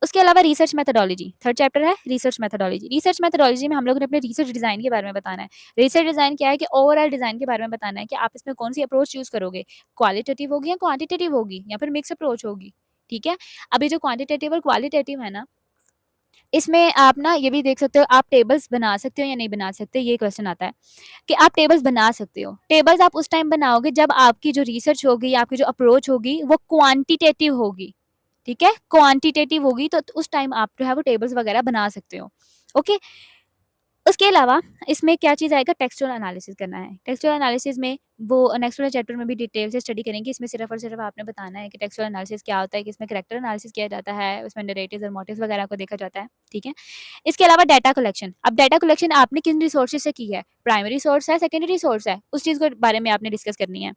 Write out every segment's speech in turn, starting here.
उसके अलावा research methodology, third chapter है रिसर्च मेथोडोलॉजी। रिसर्च मेथोडोलॉजी में हम लोगों ने अपने रिसर्च डिजाइन के बारे में बताना है। रिसर्च डिजाइन क्या है कि ओवरऑल डिजाइन के बारे में बताना है कि आप इसमें कौन सी अप्रोच चूज करोगे, क्वालिटेटिव होगी या क्वांटिटेटिव होगी या फिर मिक्स अप्रोच होगी। ठीक है, अभी जो क्वांटिटेटिव और क्वालिटेटिव है ना, इसमें आप ना ये भी देख सकते हो, आप टेबल्स बना सकते हो या नहीं बना सकते, ये क्वेश्चन आता है कि आप टेबल्स बना सकते हो। टेबल्स आप उस टाइम बनाओगे जब आपकी जो रिसर्च होगी, आपकी जो अप्रोच होगी वो क्वांटिटेटिव होगी। ठीक है, क्वांटिटेटिव होगी तो उस टाइम आप जो है वो टेबल्स वगैरह बना सकते हो। ओके, उसके अलावा इसमें क्या चीज़ आएगा, टेक्सचुअल एनालिसिस करना है। टेक्सचुअल एनालिसिस में वो नेक्स्ट वाले चैप्टर में भी डिटेल से स्टडी करेंगे। इसमें सिर्फ और सिर्फ आपने बताना है कि टेक्सचुअल एनालिसिस क्या होता है, कि इसमें कैरेक्टर एनालिसिस किया जाता है, उसमें नरेटिव्स और मोटिव्स वगैरह को देखा जाता है। ठीक है, इसके अलावा डाटा कलेक्शन। अब डाटा कलेक्शन आपने किन रिसोर्सेज से की है, प्राइमरी सोर्स है, सेकेंडरी सोर्स है, उस चीज़ के बारे में आपने डिस्कस करनी है।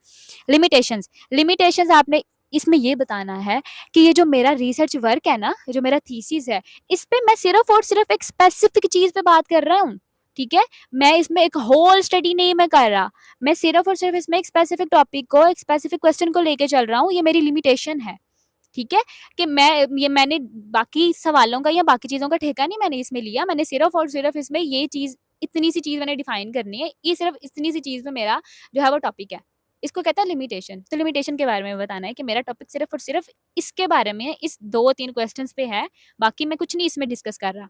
लिमिटेशंस, लिमिटेशंस आपने इसमें ये बताना है कि ये जो मेरा रिसर्च वर्क है ना, जो मेरा थीसिस है, इस पे मैं सिर्फ और सिर्फ एक स्पेसिफिक चीज पे बात कर रहा हूँ। ठीक है, मैं इसमें एक होल स्टडी नहीं मैं कर रहा, मैं सिर्फ और सिर्फ इसमें एक स्पेसिफिक टॉपिक को, एक स्पेसिफिक क्वेश्चन को लेके चल रहा हूँ, ये मेरी लिमिटेशन है। ठीक है, कि मैंने बाकी सवालों का या बाकी चीजों का ठेका नहीं मैंने इसमें लिया, मैंने सिर्फ और सिर्फ इसमें ये चीज, इतनी सी चीज मैंने डिफाइन करनी है, ये सिर्फ इतनी सी चीज में मेरा जो है वो टॉपिक है। इसको कहता है लिमिटेशन। तो लिमिटेशन के बारे में बताना है कि मेरा टॉपिक सिर्फ और सिर्फ इसके बारे में है, इस 2-3 क्वेश्चंस पे है, बाकी मैं कुछ नहीं इसमें डिस्कस कर रहा।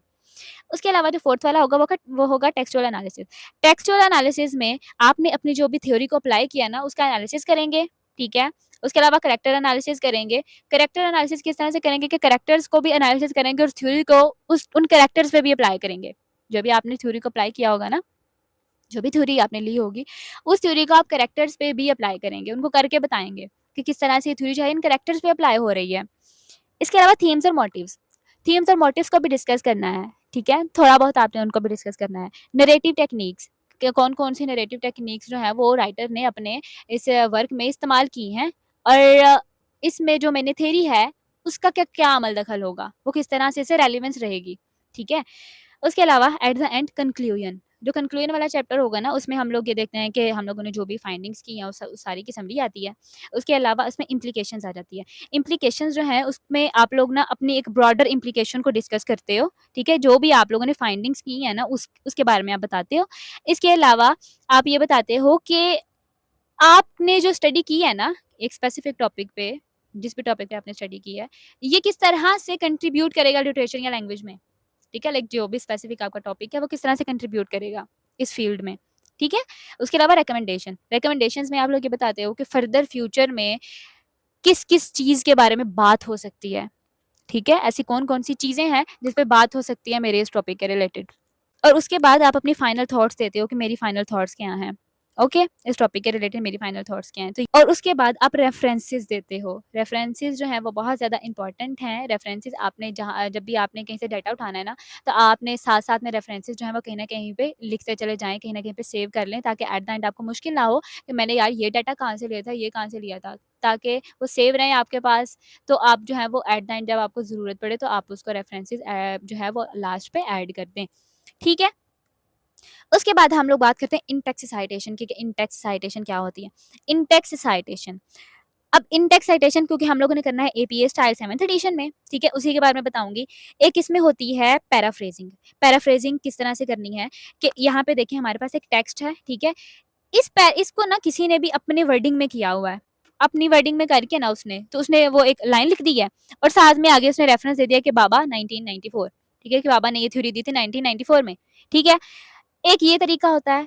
उसके अलावा जो फोर्थ वाला होगा वो होगा टेक्सचुअल एनालिसिस। टेक्सचुअल एनालिसिस में आपने अपनी जो भी थ्योरी को अप्लाई किया ना, उसका एनालिसिस करेंगे। ठीक है, उसके अलावा करेक्टर एनालिसिस करेंगे। करेक्टर एनालिसिस किस तरह से करेंगे कि करेक्टर्स को भी एनालिसिस करेंगे और थ्योरी को उन करेक्टर्स पे भी अप्लाई करेंगे। जो भी आपने थ्योरी को अप्लाई किया होगा ना, जो भी थ्योरी आपने ली होगी, उस थ्योरी को आप करेक्टर्स पे भी अप्लाई करेंगे, उनको करके बताएंगे कि किस तरह से ये थ्योरी जो है इन करेक्टर्स पे अप्लाई हो रही है। इसके अलावा थीम्स और मोटिव्स, थीम्स और मोटिव्स को भी डिस्कस करना है। ठीक है, थोड़ा बहुत आपने उनको भी डिस्कस करना है। नरेटिव टेक्निक्स, कौन कौन सी नरेटिव टेक्निक्स जो है वो राइटर ने अपने इस वर्क में इस्तेमाल की हैं, और इसमें जो मैंने थेरी है उसका क्या क्या अमल दखल होगा, वो किस तरह से इसे रेलिवेंस रहेगी। ठीक है, उसके अलावा एट द एंड कंक्लूजन, जो कंक्लूजन वाला चैप्टर होगा ना, उसमें हम लोग ये देखते हैं कि हम लोगों ने जो भी फाइंडिंग्स की हैं उस सारी की समरी आती है। उसके अलावा इसमें इम्प्लीकेशंस आ जाती है। इम्प्लीकेशंस जो है उसमें आप लोग ना अपनी एक ब्रॉडर इम्प्लीकेशन को डिस्कस करते हो। ठीक है, जो भी आप लोगों ने फाइंडिंग्स की है ना उसके बारे में आप बताते हो। इसके अलावा आप ये बताते हो कि आपने जो स्टडी की है ना एक स्पेसिफिक टॉपिक पे, जिस भी टॉपिक पे आपने स्टडी की है, ये किस तरह से कंट्रीब्यूट करेगा लिटरेचर या लैंग्वेज में। ठीक है, लाइक जो भी स्पेसिफिक आपका टॉपिक है वो किस तरह से कंट्रीब्यूट करेगा इस फील्ड में। ठीक है, उसके अलावा रिकमेंडेशन, रिकमेंडेशंस में आप लोग ये बताते हो कि फर्दर फ्यूचर में किस किस चीज के बारे में बात हो सकती है। ठीक है, ऐसी कौन कौन सी चीजें हैं जिस पे बात हो सकती है मेरे इस टॉपिक के रिलेटेड। और उसके बाद आप अपनी फाइनल थॉट्स देते हो कि मेरी फाइनल थॉट्स क्या हैं। ओके, इस टॉपिक के रिलेटेड मेरी फाइनल थॉट्स क्या हैं। तो और उसके बाद आप रेफरेंसेस देते हो। रेफरेंसेस जो हैं वो बहुत ज़्यादा इंपॉर्टेंट हैं। रेफरेंसेस आपने जहाँ जब भी आपने कहीं से डाटा उठाना है ना, तो आपने साथ साथ में रेफरेंसेस जो हैं वो कहीं ना कहीं पे लिखते चले जाएं, कहीं ना कहीं पे सेव कर लें, ताकि एट द एंड आपको मुश्किल ना हो कि मैंने यार ये डाटा कहाँ से लिया था, ये कहाँ से लिया था, ताकि वो सेव रहें आपके पास। तो आप जो है वो एट द एंड जब आपको ज़रूरत पड़े तो आप उसको रेफरेंसेस जो है वो लास्ट पे ऐड कर दें। ठीक है, उसके बाद हम लोग बात करते हैं इन टेक्स्ट साइटेशन की, कि इन टेक्स्ट साइटेशन क्या होती है। इन टेक्स्ट साइटेशन, अब इन टेक्स्ट साइटेशन क्योंकि हम लोगों ने करना है एपीए स्टाइल 7th एडिशन में, ठीक है, उसी के बारे में बताऊंगी। एक इसमें होती है पैराफ्रेजिंग। पैराफ्रेजिंग किस तरह से करनी है कि यहाँ पे देखिए हमारे पास एक टेक्स्ट है। ठीक है, इसको ना किसी ने भी अपने वर्डिंग में किया हुआ है, अपनी वर्डिंग में करके ना उसने वो एक लाइन लिख दी है और साथ में आगे उसने रेफरेंस दे दिया कि बाबा 1994। ठीक है, कि बाबा ने ये थ्योरी दी थी 1994 में। ठीक है, एक ये तरीका होता है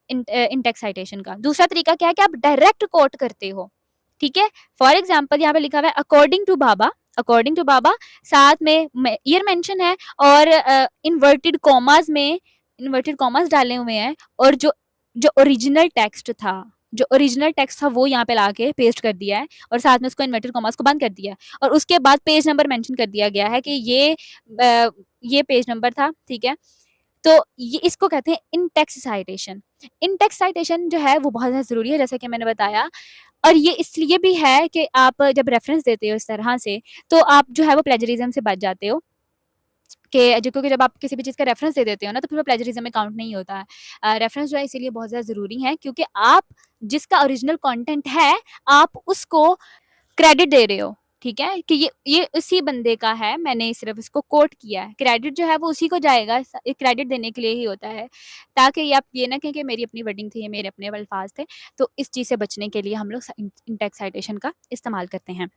इन टेक्स्ट साइटेशन का। दूसरा तरीका क्या है कि आप डायरेक्ट कोट करते हो। ठीक है, फॉर एग्जाम्पल यहाँ पे लिखा हुआ है अकॉर्डिंग टू बाबा, अकॉर्डिंग टू बाबा, साथ में ईयर मेंशन है और इन्वर्टेड कॉमास में इन्वर्टेड कॉमास डाले हुए हैं, और जो जो ओरिजिनल टेक्स्ट था, जो ओरिजिनल टेक्स्ट था वो यहाँ पे लाके पेस्ट कर दिया है और साथ में उसको इन्वर्टेड कॉमास को बंद कर दिया है, और उसके बाद पेज नंबर मेंशन कर दिया गया है कि ये पेज नंबर था। ठीक है, तो ये इसको कहते हैं इन टेक्स्ट साइटेशन। इन टेक्स्ट साइटेशन जो है वो बहुत ज़्यादा ज़रूरी है, जैसा कि मैंने बताया। और ये इसलिए भी है कि आप जब रेफरेंस देते हो इस तरह से, तो आप जो है वो प्लेजरिज्म से बच जाते हो। कि क्योंकि जब आप किसी भी चीज़ का रेफरेंस दे देते हो ना, तो फिर वो प्लेजरिज्म में काउंट नहीं होता है। रेफरेंस जो है इसीलिए बहुत ज़्यादा ज़रूरी है, क्योंकि आप जिसका ओरिजिनल कंटेंट है आप उसको क्रेडिट दे रहे हो। ठीक है? कि ये उसी बंदे का है, मैंने सिर्फ़ इसको कोट किया है। क्रेडिट जो है वो उसी को जाएगा, क्रेडिट देने के लिए ही होता है, ताकि ये आप ये ना कहें कि मेरी अपनी वर्डिंग थी, ये मेरे अपने अल्फ़ाज़ थे। तो इस चीज़ से बचने के लिए हम लोग इन-टेक्स्ट साइटेशन का इस्तेमाल करते हैं।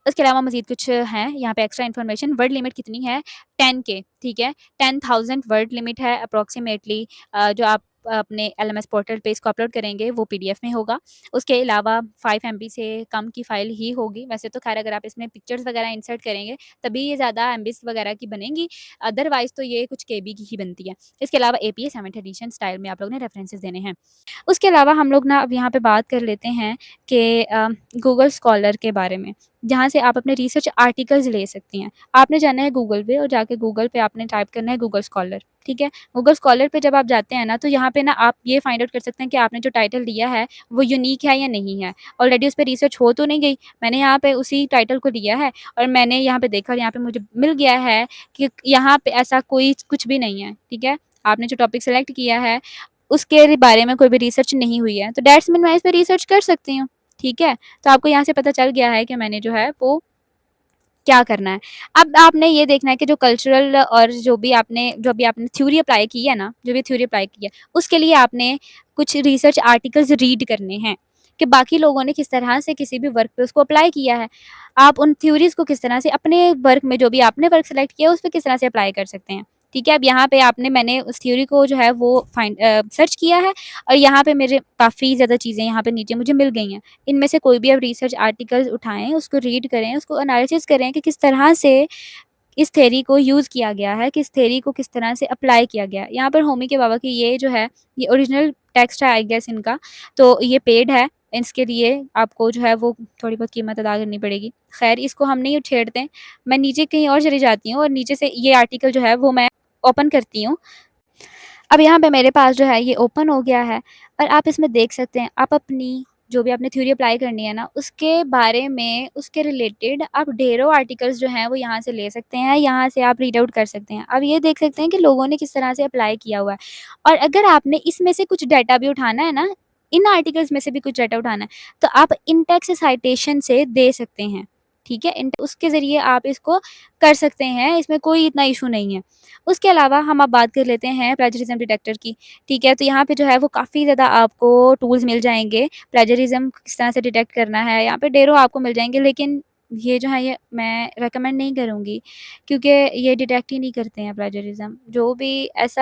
उसके अलावा मज़ीद कुछ हैं यहाँ पे एक्स्ट्रा इन्फॉर्मेशन। वर्ड लिमिट कितनी है? 10 के, ठीक है? 10,000 वर्ड लिमिट है अप्रॉक्सिमेटली, जो आप अपने एलएमएस पोर्टल पे इसको अपलोड करेंगे वो पीडीएफ में होगा। उसके अलावा 5 एमबी से कम की फ़ाइल ही होगी। वैसे तो ख़ैर अगर आप इसमें पिक्चर्स वग़ैरह इंसर्ट करेंगे तभी ये ज़्यादा एमबीज़ वग़ैरह की बनेंगी, अदरवाइज़ तो ये कुछ केबी की ही बनती है। इसके अलावा एपीए 7th एडिशन स्टाइल में आप लोगों ने रेफरेंसेस देने हैं। उसके अलावा हम लोग ना अब यहाँ पे बात कर लेते हैं कि गूगल स्कॉलर के बारे में, जहाँ से आप अपने रिसर्च आर्टिकल्स ले सकती हैं। आपने जाना है गूगल पे और जाके गूगल पे आपने टाइप करना है गूगल स्कॉलर, ठीक है? गूगल स्कॉलर पे जब आप जाते हैं ना, तो यहाँ पे ना आप ये फाइंड आउट कर सकते हैं कि आपने जो टाइटल दिया है, वो यूनिक है या नहीं है। ऑलरेडी उस पे रिसर्च हो तो नहीं गई, मैंने यहाँ पे उसी टाइटल को लिया है और मैंने यहाँ पे देखा और यहाँ पे मुझे मिल गया है कि यहाँ पे ऐसा कोई कुछ भी नहीं है, ठीक है? आपने जो टॉपिक सेलेक्ट किया है, उसके बारे में कोई भी रिसर्च नहीं हुई है, तो दैट्स मीन मैं इस पे रिसर्च कर सकती हूँ, ठीक है? तो आपको यहाँ से पता चल गया है कि मैंने जो है वो क्या करना है। अब आपने ये देखना है कि जो कल्चरल और जो भी आपने थ्योरी अप्लाई की है ना, जो भी थ्योरी अप्लाई की है, उसके लिए आपने कुछ रिसर्च आर्टिकल्स रीड करने हैं, कि बाकी लोगों ने किस तरह से किसी भी वर्क पे उसको अप्लाई किया है। आप उन थ्योरीज़ को किस तरह से अपने वर्क में, जो भी आपने वर्क सेलेक्ट किया है, उस पे किस तरह से अप्लाई कर सकते हैं। ठीक है? अब यहाँ पे मैंने उस थ्योरी को जो है वो सर्च किया है और यहाँ पे मेरे काफ़ी ज़्यादा चीज़ें यहाँ पे नीचे मुझे मिल गई हैं। इनमें से कोई भी आप रिसर्च आर्टिकल्स उठाएँ, उसको रीड करें, उसको एनालिसिस करें कि किस तरह से इस थ्योरी को यूज़ किया गया है, किस थ्योरी को किस तरह से अप्लाई किया गया है। यहाँ पर होमी के बाबा की ये जो है, ये ओरिजिनल टेक्स्ट है आई गेस इनका, तो ये पेड है। इसके लिए आपको जो है वो थोड़ी बहुत कीमत अदा करनी पड़ेगी। ख़ैर इसको हम नहीं छेड़ते, मैं नीचे कहीं और चली जाती हूँ और नीचे से ये आर्टिकल जो है वो मैं ओपन करती हूँ। अब यहाँ पे मेरे पास जो है ये ओपन हो गया है और आप इसमें देख सकते हैं, आप अपनी जो भी आपने थ्योरी अप्लाई करनी है ना, उसके बारे में, उसके रिलेटेड आप ढेरों आर्टिकल्स जो हैं वो यहाँ से ले सकते हैं, यहाँ से आप रीड आउट कर सकते हैं। अब ये देख सकते हैं कि लोगों ने किस तरह से अप्लाई किया हुआ है और अगर आपने इसमें से कुछ डाटा भी उठाना है ना, इन आर्टिकल्स में से भी कुछ डाटा उठाना है, तो आप इन-टेक्स्ट साइटेशन से दे सकते हैं, ठीक है? उसके ज़रिए आप इसको कर सकते हैं, इसमें कोई इतना इश्यू नहीं है। उसके अलावा हम अब बात कर लेते हैं प्लेजरिज्म डिटेक्टर की, ठीक है? तो यहाँ पे जो है वो काफ़ी ज़्यादा आपको टूल्स मिल जाएँगे, प्लेजरिज्म किस तरह से डिटेक्ट करना है, यहाँ पे ढेरों आपको मिल जाएँगे, लेकिन ये जो है ये मैं रिकमेंड नहीं करूँगी क्योंकि ये डिटेक्ट ही नहीं करते हैं प्लेजरिज्म। जो भी ऐसी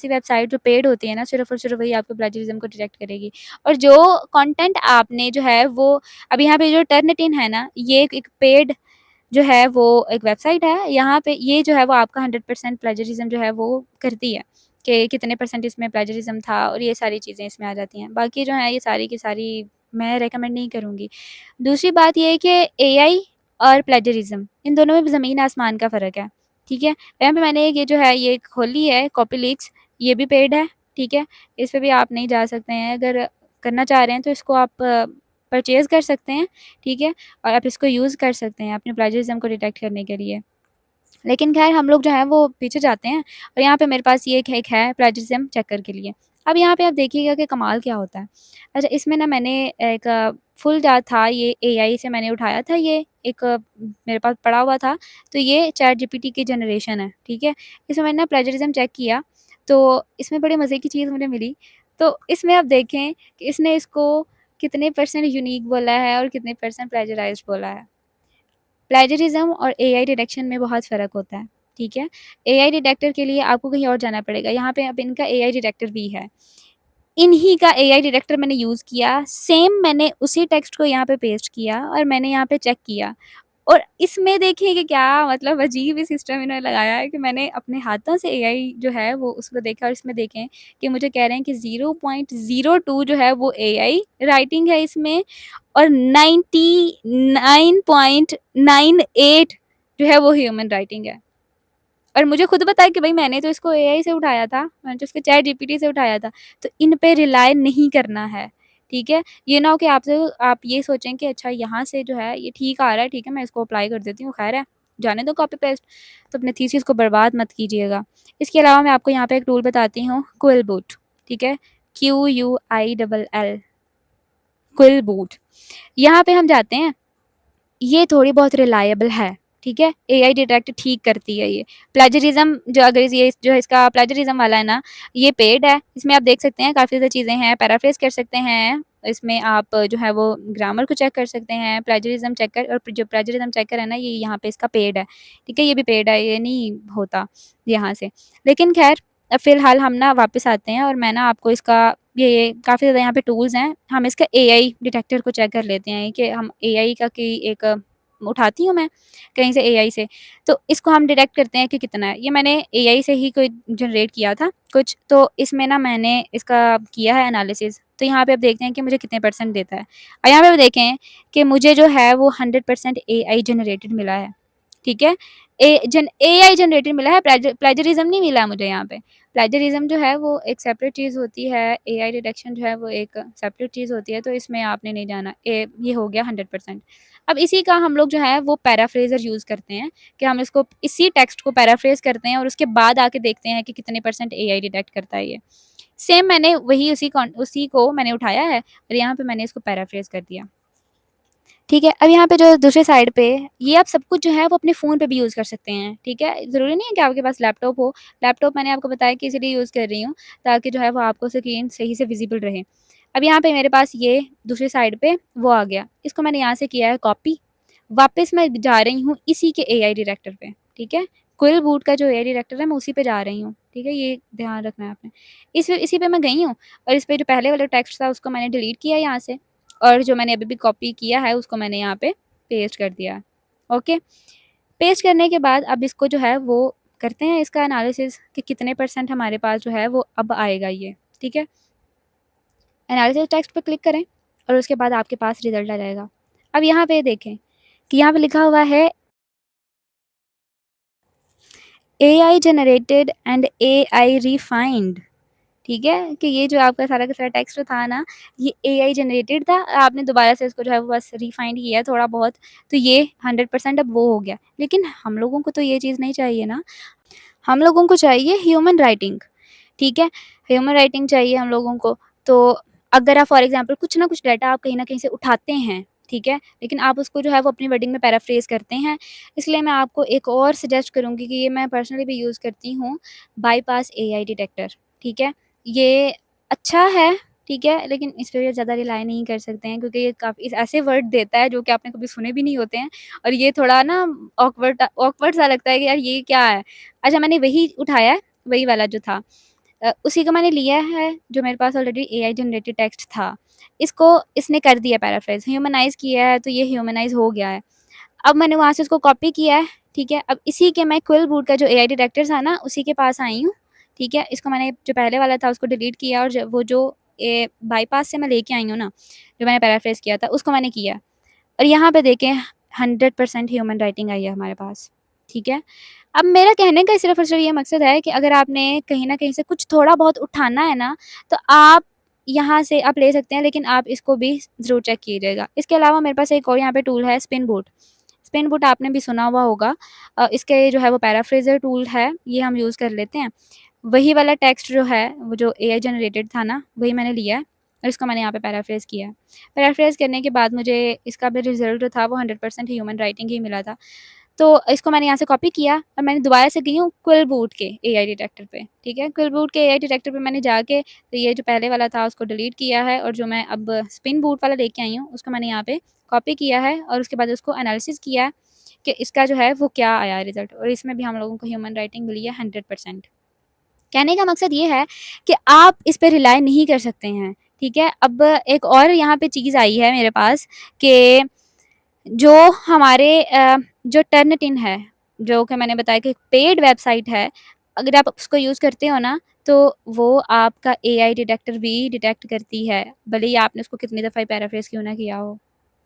वेबसाइट जो पेड होती है ना, सिर्फ़ और सिर्फ़ वही आपको प्लेजरिज्म को डिटेक्ट करेगी और जो कंटेंट आपने जो है वो अब यहाँ पे जो टर्निटिन है ना, ये एक पेड जो है वो एक वेबसाइट है, यहाँ पे ये जो है वो आपका 100% प्लेजरिज़्म जो है वो करती है, कि कितने परसेंट इसमें प्लेजरिज़्म था और ये सारी चीज़ें इसमें आ जाती हैं। बाकी जो है ये सारी की सारी मैं रिकमेंड नहीं करूँगी। दूसरी बात ये है कि एआई और प्लेजरिज़्म इन दोनों में ज़मीन आसमान का फ़र्क है, ठीक है? यहाँ पे मैंने ये जो है ये खोली है कॉपी लीक्स, ये भी पेड है, ठीक है? इस पे भी आप नहीं जा सकते हैं, अगर करना चाह रहे हैं तो इसको आप परचेज़ कर सकते हैं, ठीक है? और आप इसको यूज़ कर सकते हैं अपने प्लेजरिज़्म को डिटेक्ट करने के लिए। लेकिन ख़ैर हम लोग जो है वो पीछे जाते हैं और यहाँ पे मेरे पास ये एक है प्लेजरिज़्म चेकर के लिए। अब यहाँ पे आप देखिएगा कि कमाल क्या होता है। अच्छा इसमें ना मैंने एक फुल जो था ये एआई से मैंने उठाया था, ये एक मेरे पास पड़ा हुआ था, तो ये चैट जीपीटी की जनरेशन है, ठीक है? इसमें मैंने ना प्लेजरिज़्म चेक किया, तो इसमें बड़े मज़े की चीज़ मुझे मिली। तो इसमें आप देखें कि इसने इसको कितने परसेंट यूनिक बोला है और कितने परसेंट प्लेजराइज़्ड बोला है। प्लेजरिज्म और एआई डिटेक्शन में बहुत फ़र्क होता है, ठीक है? एआई डिटेक्टर के लिए आपको कहीं और जाना पड़ेगा, यहाँ पे अब इनका एआई डिटेक्टर भी है। इन्हीं का एआई डिटेक्टर मैंने यूज़ किया, सेम मैंने उसी टेक्स्ट को यहाँ पे पेस्ट किया और मैंने यहाँ पे चेक किया और इसमें देखिए कि क्या मतलब अजीब ही सिस्टम इन्होंने लगाया है कि मैंने अपने हाथों से एआई जो है वो उसको देखा और इसमें देखें कि मुझे कह रहे हैं कि 0.02 जो है वो एआई राइटिंग है इसमें और 99.98 जो है वो ह्यूमन राइटिंग है। और मुझे खुद पता है कि भई मैंने तो इसको एआई से उठाया था, मैंने तो इसको चैट जीपीटी से उठाया था, तो इन पे रिलाय नहीं करना है, ठीक है? ये ना हो कि आप ये सोचें कि अच्छा यहाँ से जो है ये ठीक आ रहा है, ठीक है मैं इसको अप्लाई कर देती हूँ, ख़ैर है, जाने दो कॉपी पेस्ट, तो अपने थीसिस को बर्बाद मत कीजिएगा। इसके अलावा मैं आपको यहाँ पे एक टूल बताती हूँ, क्विल बूट, ठीक है? QUILL, quill boot. यहाँ पे हम जाते हैं ये थोड़ी बहुत रिलायबल है, ठीक है? एआई डिटेक्ट ठीक करती है ये। प्लेजरिज़्म जो अगर ये जो इसका प्लेजरिज़्म वाला है ना, ये पेड है। इसमें आप देख सकते हैं काफ़ी ज़्यादा चीज़ें हैं, पैराफ्रेज़ कर सकते हैं। इसमें आप जो है वो ग्रामर को चेक कर सकते हैं, प्लेजरिज़्म चेकर और जो प्लेजरिज़्म चेकर है ना, ये यहाँ पे इसका पेड है, ठीक है? ये भी पेड है, ये नहीं होता यहाँ से। लेकिन ख़ैर फ़िलहाल हम ना वापस आते हैं और मैं ना आपको इसका ये काफ़ी ज़्यादा यहाँ पे टूल्स हैं। हम इसका एआई डिटेक्टर को चेक कर लेते हैं कि हम एआई का की एक उठाती हूँ मैं कहीं से एआई से, तो इसको हम डिटेक्ट करते हैं कि कितना है। ये मैंने एआई से ही कोई जनरेट किया था कुछ, तो इसमें ना मैंने इसका किया है एनालिसिस। तो यहाँ पे आप देखते हैं कि मुझे कितने परसेंट देता है और यहाँ पे आप देखें कि मुझे जो है वो 100% एआई जनरेटेड मिला है, ठीक है? एआई जनरेटेड मिला है, प्लेजरिज़्म नहीं मिला है मुझे यहाँ पे। प्लेजरिज़्म जो है वो एक सेपरेट चीज़ होती है, एआई डिटेक्शन जो है वो एक सेपरेट चीज़ होती है, तो इसमें आपने नहीं जाना। ये हो गया 100%। अब इसी का हम लोग जो है वो पैराफ्रेज़र यूज़ करते हैं कि हम इसको इसी टेक्स्ट को पैराफ्रेज़ करते हैं और उसके बाद आके देखते हैं कि कितने परसेंट एआई डिटेक्ट करता है ये। सेम मैंने वही उसी को मैंने उठाया है और यहाँ पे मैंने इसको पैराफ्रेज़ कर दिया। ठीक है, अब यहाँ पे जो दूसरे साइड पे ये आप सब कुछ जो है वो अपने फ़ोन पे भी यूज़ कर सकते हैं, ठीक है? ज़रूरी नहीं है कि आपके पास लैपटॉप हो। लैपटॉप मैंने आपको बताया कि इसलिए यूज़ कर रही हूँ ताकि जो है वो आपको स्क्रीन सही से विज़िबल रहे। अब यहाँ पे मेरे पास ये दूसरी साइड पे वो आ गया, इसको मैंने यहाँ से किया है कॉपी, वापस मैं जा रही हूँ इसी के एआई डायरेक्टर पे, ठीक है? क्विल बूट का जो एआई डायरेक्टर है मैं उसी पे जा रही हूँ, ठीक है? ये ध्यान रखना है आपने। इसी पे मैं गई हूँ और इस पे जो पहले वाला टेक्स्ट था उसको मैंने डिलीट किया यहाँ से और जो मैंने अभी कॉपी किया है उसको मैंने यहाँ पे पेस्ट कर दिया। ओके, पेस्ट करने के बाद अब इसको जो है वो करते हैं इसका एनालिसिस कि कितने परसेंट हमारे पास जो है वो अब आएगा ये, ठीक है? एनालिसिस टेक्स्ट पे क्लिक करें और उसके बाद आपके पास रिज़ल्ट आ जाएगा। अब यहाँ पे देखें कि यहाँ पे लिखा हुआ है AI generated and AI refined, ठीक है? कि ये जो आपका सारा का सारा टेक्स्ट था ना, ये एआई जनरेटेड था, आपने दोबारा से इसको जो है वो बस रिफाइंड किया है थोड़ा बहुत, तो ये 100% अब वो हो गया। लेकिन हम लोगों को तो ये चीज़ नहीं चाहिए ना, हम लोगों को चाहिए ह्यूमन राइटिंग, ठीक है? ह्यूमन राइटिंग चाहिए हम लोगों को। तो अगर आप फॉर एग्ज़ाम्पल कुछ ना कुछ डाटा आप कहीं न कहीं से उठाते हैं, ठीक है? लेकिन आप उसको जो है वो अपनी वर्डिंग में पैराफ्रेज़ करते हैं, इसलिए मैं आपको एक और सजेस्ट करूँगी कि ये मैं पर्सनली भी यूज़ करती हूँ, बायपास एआई डिटेक्टर, ठीक है? ये अच्छा है, ठीक है? लेकिन इस पे ज़्यादा रिलाय नहीं कर सकते हैं क्योंकि ये काफ़ी ऐसे वर्ड देता है जो कि आपने कभी सुने भी नहीं होते हैं और ये थोड़ा ना ऑकवर्ड सा लगता है कि यार ये क्या है? अच्छा मैंने वही उठाया है, वही वाला जो था। उसी को मैंने लिया है जो मेरे पास ऑलरेडी एआई जनरेटेड टेक्स्ट था। इसको इसने कर दिया पैराफ्रेज़, ह्यूमनाइज़ किया है तो ये ह्यूमनाइज़ हो गया है। अब मैंने वहाँ से उसको कॉपी किया है, ठीक है? अब इसी के मैं क्विल बूट का जो एआई डिटेक्टर था ना, उसी के पास आई हूँ, ठीक है? इसको मैंने जो पहले वाला था उसको डिलीट किया और वो जो बाईपास से मैं लेके आई हूँ ना, जो मैंने पैराफ्रेज़ किया था उसको मैंने किया और यहाँ पे देखें 100% ह्यूमन राइटिंग आई है हमारे पास, ठीक है? अब मेरा कहने का सिर्फ़ और सिर्फ़ ये मकसद है कि अगर आपने कहीं न कहीं से कुछ थोड़ा बहुत उठाना है ना, तो आप यहाँ से आप ले सकते हैं, लेकिन आप इसको भी ज़रूर चेक कीजिएगा। इसके अलावा मेरे पास एक और यहाँ पे टूल है स्पिन बूट। स्पिन बूट आपने भी सुना हुआ होगा। इसके जो है वो पैराफ्रेज़र टूल है, ये हम यूज़ कर लेते हैं। वही वाला टेक्स्ट जो है, वो जो एआई जनरेटेड था ना, वही मैंने लिया है और इसको मैंने यहाँ पे पैराफ्रेज़ किया है। पैराफ्रेज़ करने के बाद मुझे इसका भी रिज़ल्ट जो था वो 100% ह्यूमन राइटिंग ही मिला था। तो इसको मैंने यहाँ से कॉपी किया और मैंने दोबारा से गई हूँ क्विल बूट के एआई डिटेक्टर पे, ठीक है? क्विल बूट के एआई डिटेक्टर पे मैंने जाके तो ये जो पहले वाला था उसको डिलीट किया है और जो मैं अब स्पिन बूट वाला लेके आई हूँ, उसको मैंने यहाँ पे कॉपी किया है और उसके बाद उसको एनालिसिस किया है कि इसका जो है वो क्या आया रिज़ल्ट और इसमें भी हम लोगों को ह्यूमन राइटिंग मिली है 100%। कहने का मकसद ये है कि आप इस पे रिलाय नहीं कर सकते हैं, ठीक है? अब एक और यहाँ पे चीज़ आई है मेरे पास कि जो हमारे जो टर्निटिन है, जो कि मैंने बताया कि पेड वेबसाइट है, अगर आप उसको यूज़ करते हो ना, तो वो आपका एआई डिटेक्टर भी डिटेक्ट करती है, भले ही आपने उसको कितनी दफ़ा ही पैराफ्रेज़ क्यों ना किया हो,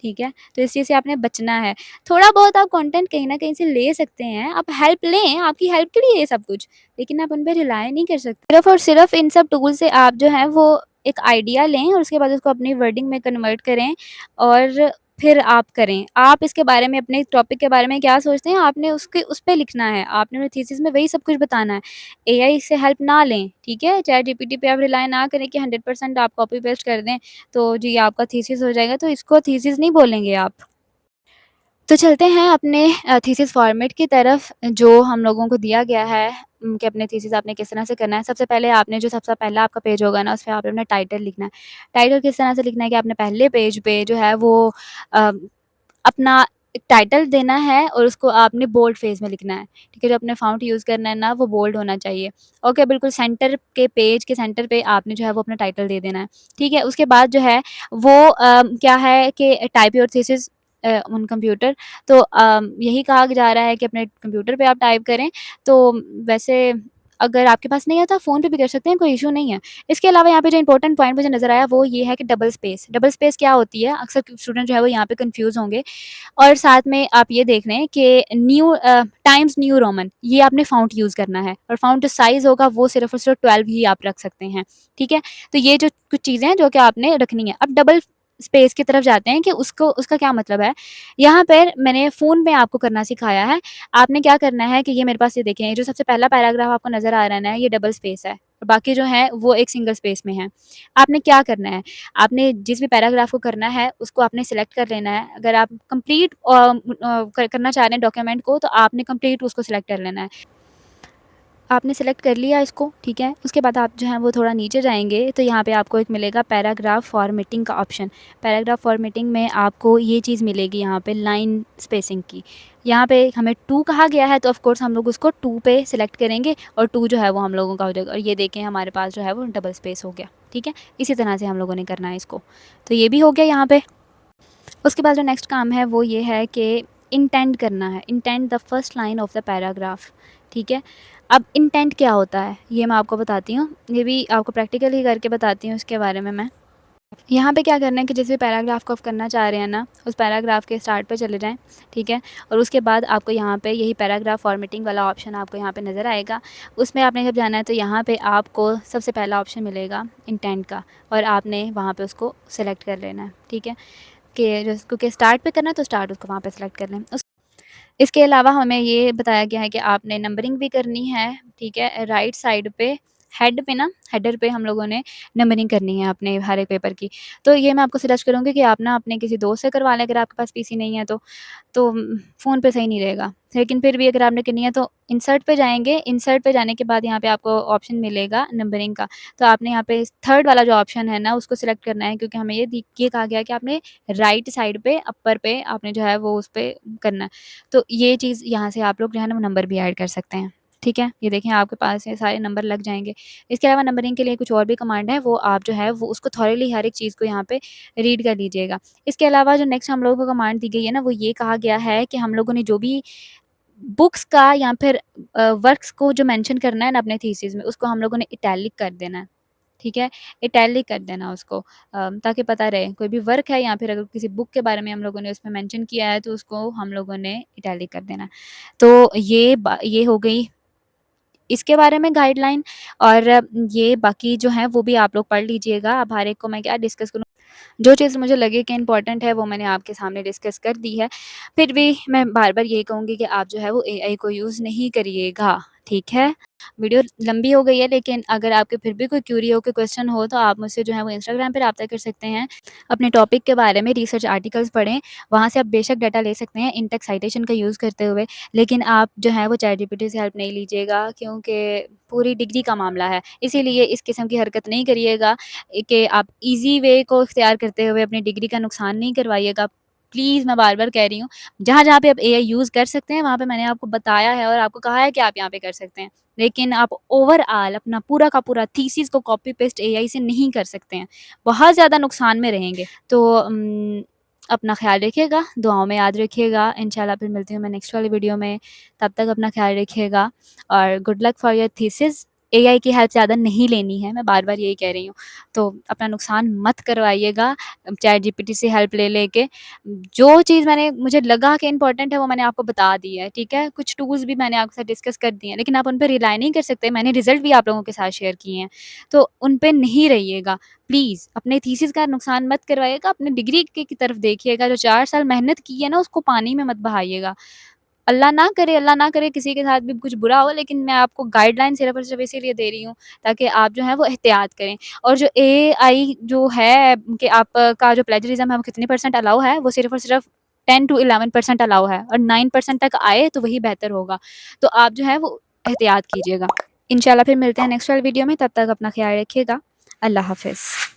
ठीक है? तो इस चीज़ से आपने बचना है। थोड़ा बहुत आप कंटेंट कहीं न कहीं से ले सकते हैं, आप हेल्प लें, आपकी हेल्प के लिए ये सब कुछ, लेकिन आप उन पे रिलाय नहीं कर सकते। सिर्फ़ और सिर्फ़ इन सब टूल से आप जो है वो एक आइडिया लें और उसके बाद उसको अपनी वर्डिंग में कन्वर्ट करें और फिर आप करें। आप इसके बारे में अपने टॉपिक के बारे में क्या सोचते हैं, आपने उसके उस पे लिखना है। आपने अपनी थीसिस में वही सब कुछ बताना है। एआई से हेल्प ना लें, ठीक है? चैटजीपीटी पे आप रिलाय ना करें कि 100% आप कॉपी पेस्ट कर दें, तो जी आपका थीसिस हो जाएगा, तो इसको थीसिस नहीं बोलेंगे आप। तो चलते हैं अपने थीसिस फॉर्मेट की तरफ, जो हम लोगों को दिया गया है कि अपने थीसिस आपने किस तरह से करना है। सबसे पहले आपने जो सबसे पहला आपका पेज होगा ना, उसपे आपने अपना टाइटल लिखना है। टाइटल किस तरह से लिखना है कि आपने पहले पेज पे जो है वो अ, अपना एक टाइटल देना है और उसको आपने बोल्ड फेस में लिखना है, ठीक है? जो आपने फ़ॉन्ट यूज़ करना है ना, वो बोल्ड होना चाहिए। ओके, बिल्कुल सेंटर के पेज के सेंटर पे आपने जो है वो अपना टाइटल दे देना है, ठीक है? उसके बाद जो है वो क्या है कि type your thesis on computer. तो यही कहा जा रहा है कि अपने कंप्यूटर पे आप टाइप करें। तो वैसे अगर आपके पास नहीं आता, फ़ोन पे भी कर सकते हैं, कोई इश्यू नहीं है। इसके अलावा यहाँ पे जो इम्पोर्टेंट पॉइंट मुझे नज़र आया वो ये है कि डबल स्पेस। डबल स्पेस क्या होती है? अक्सर स्टूडेंट जो है वो यहाँ पे कन्फ्यूज़ होंगे। और साथ में आप ये देख लें कि टाइम्स न्यू रोमन ये आपने फ़ॉन्ट यूज़ करना है, और फ़ॉन्ट जो साइज़ होगा वो सिर्फ़ और सिर्फ़ 12 ही आप रख सकते हैं, ठीक है? तो ये जो कुछ चीज़ें हैं जो कि आपने रखनी है। अब डबल स्पेस की तरफ जाते हैं कि उसको उसका क्या मतलब है? यहाँ पर मैंने फ़ोन में आपको करना सिखाया है। आपने क्या करना है कि ये मेरे पास ये देखें, ये जो सबसे पहला पैराग्राफ आपको नज़र आ रहा है ना, ये डबल स्पेस है, और बाकी जो है वो एक सिंगल स्पेस में है। आपने क्या करना है, आपने जिस भी पैराग्राफ को करना है उसको आपने सिलेक्ट कर लेना है। अगर आप कंप्लीट करना चाह रहे हैं डॉक्यूमेंट को, तो आपने कंप्लीट उसको सिलेक्ट कर लेना है। आपने सेलेक्ट कर लिया इसको, ठीक है? उसके बाद आप जो है वो थोड़ा नीचे जाएँगे, तो यहाँ पे आपको एक मिलेगा पैराग्राफ फॉर्मेटिंग का ऑप्शन। पैराग्राफ फॉर्मेटिंग में आपको ये चीज़ मिलेगी यहाँ पे, लाइन स्पेसिंग की। यहाँ पे हमें 2 कहा गया है, तो ऑफ़ कोर्स हम लोग उसको 2 पे सिलेक्ट करेंगे, और 2 जो है वो हम लोगों का हो जाएगा, और ये देखें हमारे पास जो है वो डबल स्पेस हो गया, ठीक है? इसी तरह से हम लोगों ने करना है इसको। तो ये भी हो गया यहाँ पे। उसके बाद जो नेक्स्ट काम है वो ये है कि इंटेंड करना है, intend the first line of the paragraph, ठीक है? अब इंटेंट क्या होता है ये मैं आपको बताती हूँ, ये भी आपको प्रैक्टिकल ही करके बताती हूँ इसके बारे में मैं। यहाँ पे क्या करना है कि जिस भी पैराग्राफ को आप करना चाह रहे हैं ना, उस पैराग्राफ के स्टार्ट पे चले जाएँ, ठीक है? और उसके बाद आपको यहाँ पे यही पैराग्राफ फॉर्मेटिंग वाला ऑप्शन आपको यहाँ पे नज़र आएगा। उसमें आपने जब जाना है तो यहाँ पे आपको सबसे पहला ऑप्शन मिलेगा इंटेंट का, और आपने वहाँ पे उसको सेलेक्ट कर लेना है, ठीक है? कि जो क्योंकि स्टार्ट पे करना है तो स्टार्ट उसको वहाँ पे सेलेक्ट कर लें। इसके अलावा हमें ये बताया गया है कि आपने नंबरिंग भी करनी है, ठीक है? राइट साइड पे हेड पे ना, हेडर पे हम लोगों ने नंबरिंग करनी है अपने हर एक पेपर की। तो ये मैं आपको सजेस्ट करूँगी कि आप ना अपने किसी दोस्त से करवा लें, अगर आपके पास पीसी नहीं है तो। तो फ़ोन पे सही नहीं रहेगा। लेकिन फिर भी अगर आपने करनी है तो इंसर्ट पे जाएँगे, इंसर्ट पे जाने के बाद यहाँ पे आपको ऑप्शन मिलेगा नंबरिंग का। तो आपने यहाँ पे थर्ड वाला जो ऑप्शन है ना, उसको सिलेक्ट करना है, क्योंकि हमें ये कहा गया है कि आपने राइट साइड पे अपर पे आपने जो है वो उस पे करना है। तो ये चीज़ यहाँ से आप लोग जो है ना वो नंबर भी ऐड कर सकते हैं, ठीक है? ये देखें आपके पास ये सारे नंबर लग जाएँगे। इसके अलावा नंबरिंग के लिए कुछ और भी कमांड है, वो आप जो है वो उसको थॉरोली हर एक चीज़ को यहाँ पे रीड कर लीजिएगा। इसके अलावा जो नेक्स्ट हम लोगों को कमांड दी गई है ना, वो ये कहा गया है कि हम लोगों ने जो भी बुक्स का या फिर वर्क्स को जो मेंशन करना है ना अपने थीसिस में, उसको हम लोगों ने इटैलिक कर देना है, ठीक है? इटैलिक कर देना उसको, ताकि पता रहे कोई भी वर्क है या फिर अगर किसी बुक के बारे में हम लोगों ने उसमें मेंशन किया है, तो उसको हम लोगों ने इटैलिक कर देना है। तो ये हो गई इसके बारे में गाइडलाइन, और ये बाकी जो हैं वो भी आप लोग पढ़ लीजिएगा। अब हर एक को मैं क्या डिस्कस करूँ, जो चीज़ मुझे लगे कि इम्पोर्टेंट है वो मैंने आपके सामने डिस्कस कर दी है। फिर भी मैं बार-बार यही कहूँगी कि आप जो है वो एआई को यूज़ नहीं करिएगा, ठीक है? वीडियो लंबी हो गई है, लेकिन अगर आपके फिर भी कोई क्यूरी हो, कोई क्वेश्चन हो, तो आप मुझसे जो है वो इंस्टाग्राम पे राब्ता कर सकते हैं। अपने टॉपिक के बारे में रिसर्च आर्टिकल्स पढ़ें, वहाँ से आप बेशक डाटा ले सकते हैं इन-टेक्स्ट साइटेशन का यूज़ करते हुए, लेकिन आप जो है वो चैट जीपीटी से हेल्प नहीं लीजिएगा, क्योंकि पूरी डिग्री का मामला है। इसीलिए इस किस्म की हरकत नहीं करिएगा कि आप ईज़ी वे को इख्तियार करते हुए अपनी डिग्री का नुकसान नहीं करवाइएगा। प्लीज़ मैं बार-बार कह रही हूँ, जहाँ-जहाँ पे आप एआई यूज़ कर सकते हैं, वहाँ पे मैंने आपको बताया है और आपको कहा है कि आप यहाँ पे कर सकते हैं। लेकिन आप ओवरऑल अपना पूरा का पूरा थीसिस को कॉपी पेस्ट एआई से नहीं कर सकते हैं। बहुत ज़्यादा नुकसान में रहेंगे। तो अपना ख़्याल रखिएगा, दुआओं में याद रखिएगा। इंशाल्लाह फिर मिलती हूँ मैं नेक्स्ट वाली वीडियो में। तब तक अपना ख़्याल रखिएगा, और good luck for your thesis. AI की हेल्प ज़्यादा नहीं लेनी है, मैं बार-बार यही कह रही हूँ। तो अपना नुकसान मत करवाइएगा चैट जीपीटी से हेल्प ले लेके। जो चीज़ मुझे लगा कि इम्पोर्टेंट है वो मैंने आपको बता दी है, ठीक है? कुछ टूल्स भी मैंने आपके साथ डिस्कस कर दिए हैं, लेकिन आप उन पे रिलाई नहीं कर सकते। मैंने रिज़ल्ट भी आप लोगों के साथ शेयर किए हैं, तो उन पे नहीं रहिएगा। प्लीज़ अपने थीसिस का नुकसान मत करवाइएगा, अपनी डिग्री की तरफ देखिएगा। जो 4 साल मेहनत की है ना, उसको पानी में मत बहाइएगा। अल्लाह ना करे किसी के साथ भी कुछ बुरा हो, लेकिन मैं आपको गाइडलाइन सिर्फ़ और सिर्फ़ इसीलिए दे रही हूँ, ताकि आप जो है वो एहतियात करें। और जो एआई जो है कि आपका जो प्लेजरिज़्म है वो कितनी परसेंट अलाउ है, वो सिर्फ़ और सिर्फ़ 10 टू 11% अलाउ है और 9% तक आए तो वही बेहतर होगा। तो आप जो है वो एहतियात कीजिएगा। इंशाल्लाह फिर मिलते हैं नेक्स्ट वाले वीडियो में, तब तक अपना ख्याल रखिएगा। अल्लाह हाफ़िज़।